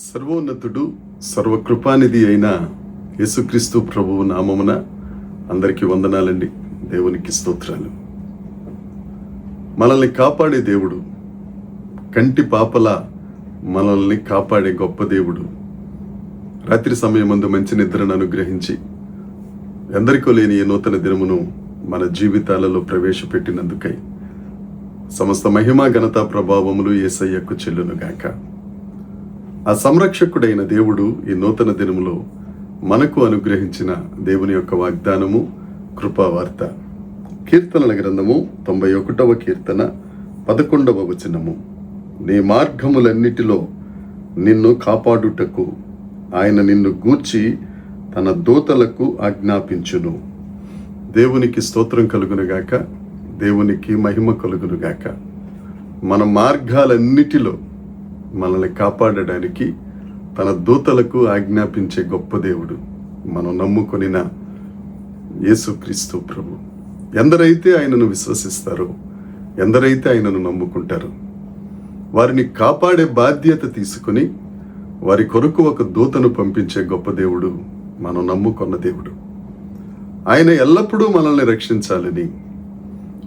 సర్వోన్నతుడు సర్వకృపానిధి అయిన యేసుక్రీస్తు ప్రభువు నామమున అందరికీ వందనాలండి. దేవునికి స్తోత్రాలు. మనల్ని కాపాడే దేవుడు, కంటి పాపల మనల్ని కాపాడే గొప్ప దేవుడు, రాత్రి సమయమందు మంచి నిద్రను అనుగ్రహించి ఎందరికో లేని ఈ నూతన దినమును మన జీవితాలలో ప్రవేశపెట్టినందుకై సమస్త మహిమ ఘనత ప్రభావములు యేసయ్యకు చెల్లునుగాక. ఆ సంరక్షకుడైన దేవుడు ఈ నూతన దినములో మనకు అనుగ్రహించిన దేవుని యొక్క వాగ్దానము, కృపావార్త. కీర్తనల గ్రంథము 91వ కీర్తన 11వ వచనము. నీ మార్గములన్నిటిలో నిన్ను కాపాడుటకు ఆయన నిన్ను గూర్చి తన దూతలకు ఆజ్ఞాపించును. దేవునికి స్తోత్రం కలుగునుగాక, దేవునికి మహిమ కలుగునుగాక. మన మార్గాలన్నిటిలో మనల్ని కాపాడడానికి తన దూతలకు ఆజ్ఞాపించే గొప్ప దేవుడు మనం నమ్ముకొనిన యేసుక్రీస్తు ప్రభు. ఎందరైతే ఆయనను విశ్వసిస్తారో, ఎందరైతే ఆయనను నమ్ముకుంటారో వారిని కాపాడే బాధ్యత తీసుకుని వారి కొరకు ఒక దూతను పంపించే గొప్ప దేవుడు మనం నమ్ముకున్న దేవుడు. ఆయన ఎల్లప్పుడూ మనల్ని రక్షించాలని,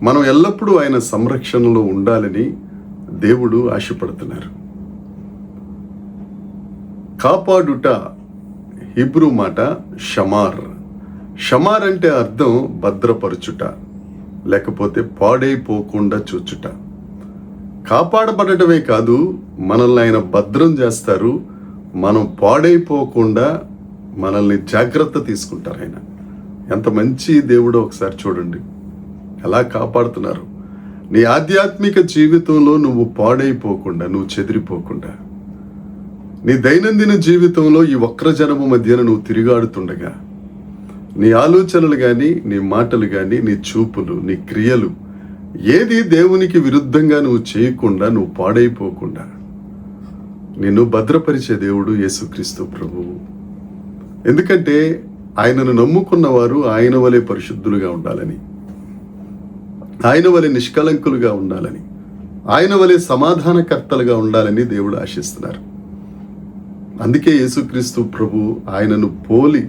మనం ఎల్లప్పుడూ ఆయన సంరక్షణలో ఉండాలని దేవుడు ఆశపడుతున్నారు. కాపాడుట హిబ్రూ మాట షమార్. షమార్ అంటే అర్థం భద్రపరచుట, లేకపోతే పాడైపోకుండా చూచుట. కాపాడబడటమే కాదు, మనల్ని ఆయన భద్రం చేస్తారు. మనం పాడైపోకుండా మనల్ని జాగ్రత్త తీసుకుంటారు ఆయన. ఎంత మంచి దేవుడో ఒకసారి చూడండి, ఎలా కాపాడుతున్నారు. నీ ఆధ్యాత్మిక జీవితంలో నువ్వు పాడైపోకుండా, నువ్వు చెదిరిపోకుండా, నీ దైనందిన జీవితంలో ఈ వక్రజనము మధ్యన నువ్వు తిరిగాడుతుండగా నీ ఆలోచనలు కానీ, నీ మాటలు కానీ, నీ చూపులు, నీ క్రియలు ఏది దేవునికి విరుద్ధంగా నువ్వు చేయకుండా, నువ్వు పాడైపోకుండా నిన్ను భద్రపరిచే దేవుడు యేసుక్రీస్తు ప్రభువు. ఎందుకంటే ఆయనను నమ్ముకున్న వారు ఆయన వలె పరిశుద్ధులుగా ఉండాలని, ఆయన వలె నిష్కలంకులుగా ఉండాలని, ఆయన వలె సమాధానకర్తలుగా ఉండాలని దేవుడు ఆశిస్తున్నారు. అందుకే యేసుక్రీస్తు ప్రభు ఆయనను పోలి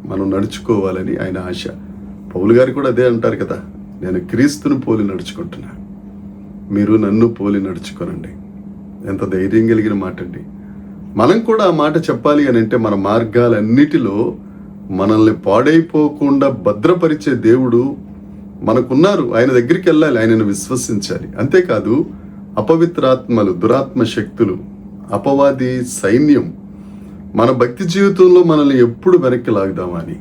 మనం నడుచుకోవాలని ఆయన ఆశ. పౌలు గారు కూడా అదే అంటారు కదా, నేను క్రీస్తును పోలి నడుచుకుంటున్నా, మీరు నన్ను పోలి నడుచుకోనండి. ఎంత ధైర్యం కలిగిన మాట అండి. మనం కూడా ఆ మాట చెప్పాలి అని అంటే మన మార్గాలన్నిటిలో మనల్ని పాడైపోకుండా భద్రపరిచే దేవుడు మనకున్నారు. ఆయన దగ్గరికి వెళ్ళాలి, ఆయనను విశ్వసించాలి. అంతేకాదు, అపవిత్రాత్మలు, దురాత్మ శక్తులు, అపవాది సైన్యం మన భక్తి జీవితంలో మనల్ని ఎప్పుడు వెనక్కి లాగుదామని,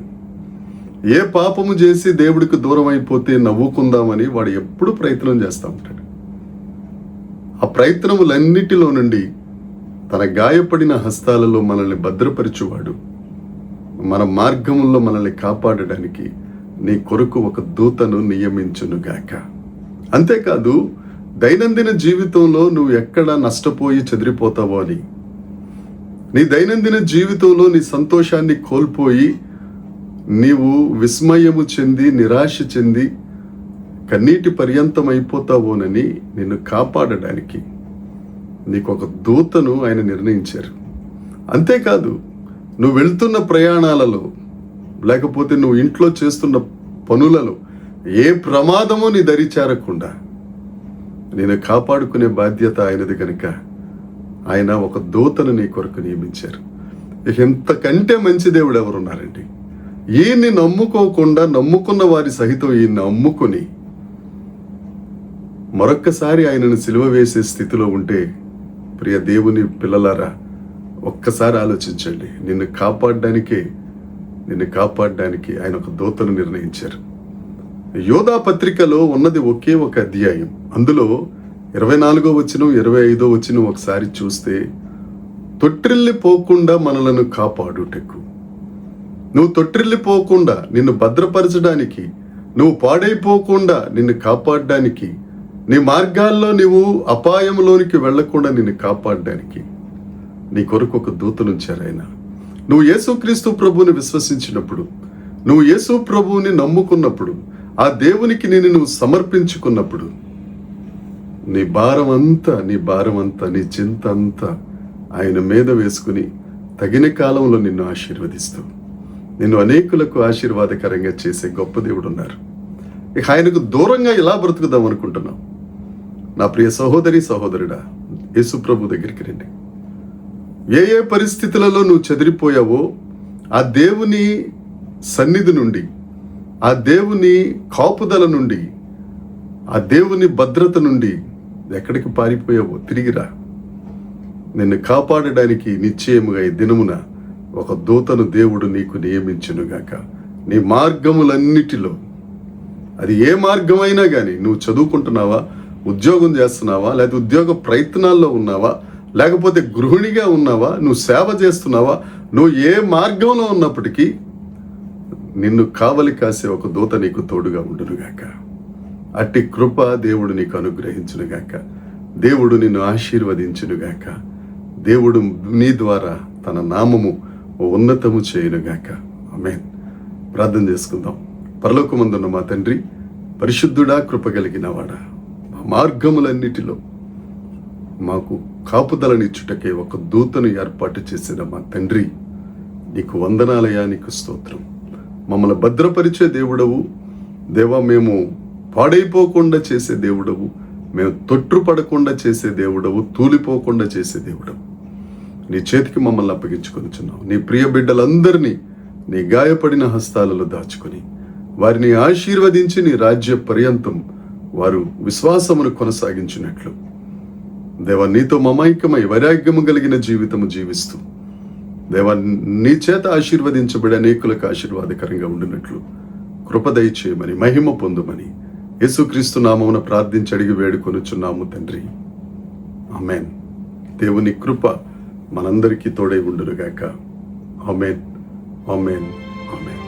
ఏ పాపము చేసి దేవుడికి దూరం అయిపోతే నవ్వుకుందామని వాడు ఎప్పుడు ప్రయత్నం చేస్తూ ఉంటాడు. ఆ ప్రయత్నములన్నిటిలో నుండి తన గాయపడిన హస్తాలలో మనల్ని భద్రపరచువాడు మన మార్గముల్లో మనల్ని కాపాడడానికి నీ కొరకు ఒక దూతను నియమించునుగాక. అంతేకాదు, దైనందిన జీవితంలో నువ్వు ఎక్కడ నష్టపోయి చెదిరిపోతావో అని, నీ దైనందిన జీవితంలో నీ సంతోషాన్ని కోల్పోయి నీవు విస్మయము చెంది, నిరాశ చెంది, కన్నీటి పర్యంతం అయిపోతావోనని నిన్ను కాపాడడానికి నీకు ఒక దూతను ఆయన నిర్ణయించారు. అంతేకాదు, నువ్వు వెళ్తున్న ప్రయాణాలలో, లేకపోతే నువ్వు ఇంట్లో చేస్తున్న పనులలో ఏ ప్రమాదము నీ దరి చేరకుండా నేను కాపాడుకునే బాధ్యత ఆయనది కనుక ఆయన ఒక దూతను నీ కొరకు నియమించారు. ఎంతకంటే మంచి దేవుడు ఎవరున్నారండి? ఈయన్ని నమ్ముకోకుండా, నమ్ముకున్న వారి సహితం ఈయన్ని నమ్ముకుని మరొక్కసారి ఆయనను సిలువ వేసే స్థితిలో ఉంటే, ప్రియ దేవుని పిల్లలారా, ఒక్కసారి ఆలోచించండి. నిన్ను కాపాడడానికి ఆయన ఒక దూతను నిర్ణయించారు. యోధా పత్రికలో ఉన్నది ఒకే ఒక అధ్యాయం. అందులో 24వ వచనం, 25వ వచనం ఒకసారి చూస్తే, తొట్టిల్లిపోకుండా మనలను కాపాడుటకు, నువ్వు తొట్టిల్లిపోకుండా నిన్ను భద్రపరచడానికి, నువ్వు పాడైపోకుండా నిన్ను కాపాడడానికి, నీ మార్గాల్లో నువ్వు అపాయంలోనికి వెళ్లకుండా నిన్ను కాపాడడానికి నీ కొరకు ఒక దూతనుంచారు ఆయన. నువ్వు యేసుక్రీస్తు ప్రభువుని విశ్వసించినప్పుడు, నువ్వు యేసు ప్రభువుని నమ్ముకున్నప్పుడు, ఆ దేవునికి నువ్వు సమర్పించుకున్నప్పుడు నీ భారం అంతా, నీ చింత అంతా ఆయన మీద వేసుకుని తగిన కాలంలో నిన్ను ఆశీర్వదిస్తూ నిన్ను అనేకులకు ఆశీర్వాదకరంగా చేసే గొప్ప దేవుడు ఉన్నారు. ఇక ఆయనకు దూరంగా ఎలా బ్రతుకుదాం అనుకుంటున్నావు? నా ప్రియ సహోదరి సహోదరుడా, యేసు ప్రభు దగ్గరికి రండి. ఏ ఏ పరిస్థితులలో నువ్వు చెదిరిపోయావో ఆ దేవుని సన్నిధి నుండి, ఆ దేవుని కాపుదల నుండి, ఆ దేవుని భద్రత నుండి ఎక్కడికి పారిపోయావో తిరిగిరా. నిన్ను కాపాడడానికి నిశ్చయముగా ఈ దినమున ఒక దూతను దేవుడు నీకు నియమించునుగాక. నీ మార్గములన్నిటిలో, అది ఏ మార్గమైనా కానీ, నువ్వు చదువుకుంటున్నావా, ఉద్యోగం చేస్తున్నావా, లేకపోతే ఉద్యోగ ప్రయత్నాల్లో ఉన్నావా, లేకపోతే గృహిణిగా ఉన్నావా, నువ్వు సేవ చేస్తున్నావా, నువ్వు ఏ మార్గంలో ఉన్నప్పటికీ నిన్ను కావలి కాసే ఒక దూత నీకు తోడుగా ఉండునుగాక. అట్టి కృప దేవుడు నీకు అనుగ్రహించునుగాక. దేవుడు నిన్ను ఆశీర్వదించునుగాక. దేవుడు నీ ద్వారా తన నామము ఉన్నతము చేయునుగాక. ఆమేన్. ప్రార్థన చేసుకుందాం. పరలోకమందున్న మా తండ్రి, పరిశుద్ధుడా, కృప కలిగిన వాడా, మా మార్గములన్నిటిలో మాకు కాపుదలనిచ్చుటకే ఒక దూతను ఏర్పాటు చేసిన మా తండ్రి, నీకు వందనాలయా, నీకు స్తోత్రం. మమ్మల్ని భద్రపరిచే దేవుడవు దేవా, మేము పాడైపోకుండా చేసే దేవుడవు, మేము తొట్టుపడకుండా చేసే దేవుడవు, తూలిపోకుండా చేసే దేవుడవు. నీ చేతికి మమ్మల్ని అప్పగించుకొనిచున్నావు. నీ ప్రియ బిడ్డలందరినీ నీ గాయపడిన హస్తాలలో దాచుకొని వారిని ఆశీర్వదించి నీ రాజ్య పర్యంతం వారు విశ్వాసమును కొనసాగించినట్లు దేవా, నీతో మమైక్యమై వైరాగ్యము కలిగిన జీవితము జీవిస్తూ దేవా, నీ చేత ఆశీర్వదించబడి అనేకులకు ఆశీర్వాదకరంగా ఉండినట్లు కృప దయచేయమని, మహిమ పొందుమని యేసుక్రీస్తు నామమున ప్రార్థించి అడిగి వేడుకొనుచున్నాము తండ్రి. ఆమేన్. దేవుని కృప మనందరికీ తోడై ఉండునుగాక. ఆమేన్, ఆమేన్, ఆమేన్.